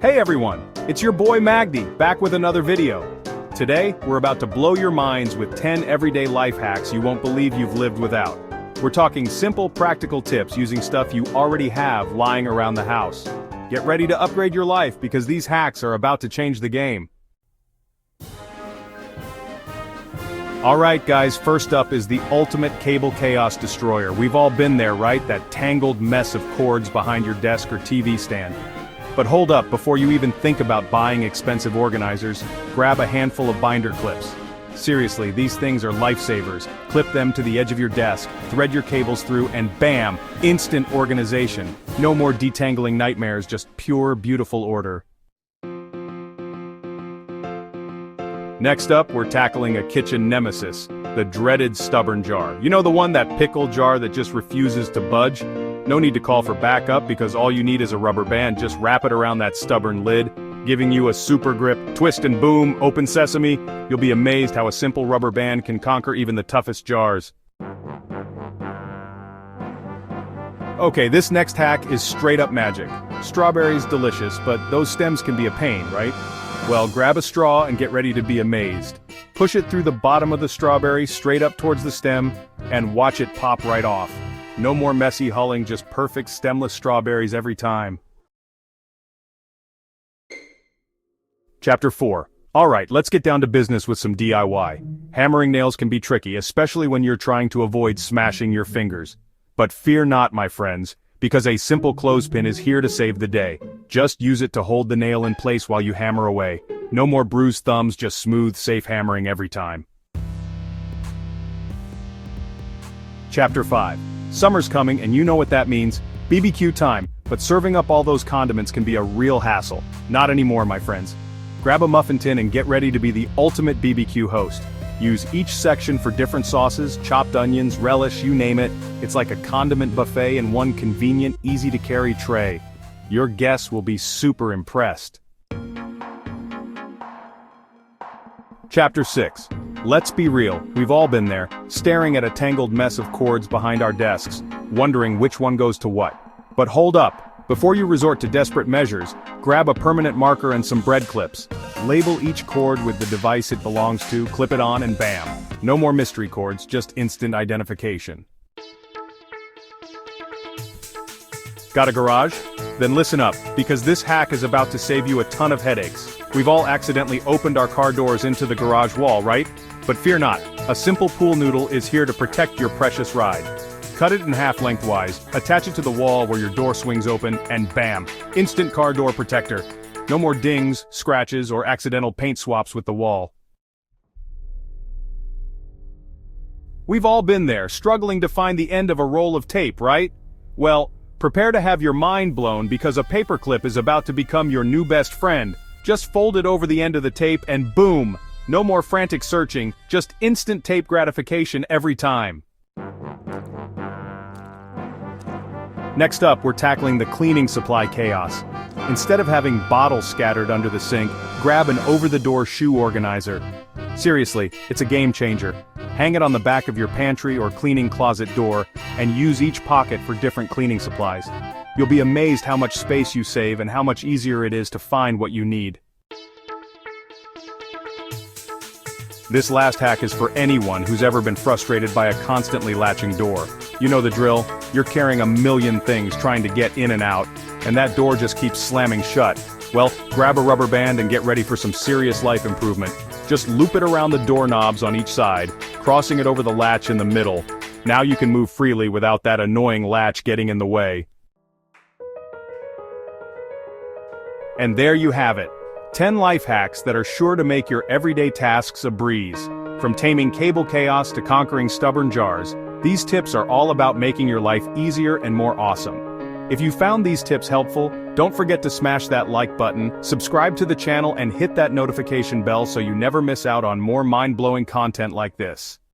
Hey everyone, it's your boy Magdi, back with another video. Today, we're about to blow your minds with 10 everyday life hacks you won't believe you've lived without. We're talking simple, practical tips using stuff you already have lying around the house. Get ready to upgrade your life because these hacks are about to change the game. Alright guys, first up is the ultimate cable chaos destroyer. We've all been there, right? That tangled mess of cords behind your desk or TV stand. But hold up, before you even think about buying expensive organizers, grab a handful of binder clips. Seriously, these things are lifesavers. Clip them to the edge of your desk, thread your cables through, and bam! Instant organization. No more detangling nightmares, just pure, beautiful order. Next up, we're tackling a kitchen nemesis, the dreaded stubborn jar. You know the one, that pickle jar that just refuses to budge? No need to call for backup because all you need is a rubber band. Just wrap it around that stubborn lid, giving you a super grip. Twist and boom, open sesame. You'll be amazed how a simple rubber band can conquer even the toughest jars. Okay, this next hack is straight up magic. Strawberries delicious, but those stems can be a pain, right? Well, grab a straw and get ready to be amazed. Push it through the bottom of the strawberry straight up towards the stem, and watch it pop right off. No more messy hulling, just perfect stemless strawberries every time. Chapter 4. Alright, let's get down to business with some DIY. Hammering nails can be tricky, especially when you're trying to avoid smashing your fingers. But fear not, my friends, because a simple clothespin is here to save the day. Just use it to hold the nail in place while you hammer away. No more bruised thumbs, just smooth, safe hammering every time. Chapter 5. Summer's coming and you know what that means. BBQ time, but serving up all those condiments can be a real hassle. Not anymore, my friends. Grab a muffin tin and get ready to be the ultimate BBQ host. Use each section for different sauces, chopped onions, relish, you name it. It's like a condiment buffet in one convenient, easy-to-carry tray. Your guests will be super impressed. Chapter 6. Let's be real, we've all been there, staring at a tangled mess of cords behind our desks, wondering which one goes to what. But hold up. Before you resort to desperate measures, grab a permanent marker and some bread clips. Label each cord with the device it belongs to, clip it on, and bam! No more mystery cords, just instant identification. Got a garage? Then listen up, because this hack is about to save you a ton of headaches. We've all accidentally opened our car doors into the garage wall, right? But fear not, a simple pool noodle is here to protect your precious ride. Cut it in half lengthwise, attach it to the wall where your door swings open, and bam! Instant car door protector. No more dings, scratches, or accidental paint swaps with the wall. We've all been there, struggling to find the end of a roll of tape, right? Well, prepare to have your mind blown because a paperclip is about to become your new best friend. Just fold it over the end of the tape and boom! No more frantic searching, just instant tape gratification every time. Next up, we're tackling the cleaning supply chaos. Instead of having bottles scattered under the sink, grab an over-the-door shoe organizer. Seriously, it's a game changer. Hang it on the back of your pantry or cleaning closet door, and use each pocket for different cleaning supplies. You'll be amazed how much space you save and how much easier it is to find what you need. This last hack is for anyone who's ever been frustrated by a constantly latching door. You know the drill, you're carrying a million things trying to get in and out, and that door just keeps slamming shut. Well, grab a rubber band and get ready for some serious life improvement. Just loop it around the doorknobs on each side, crossing it over the latch in the middle. Now you can move freely without that annoying latch getting in the way. And there you have it. 10 life hacks that are sure to make your everyday tasks a breeze. From taming cable chaos to conquering stubborn jars, these tips are all about making your life easier and more awesome. If you found these tips helpful, don't forget to smash that like button, subscribe to the channel and hit that notification bell so you never miss out on more mind-blowing content like this.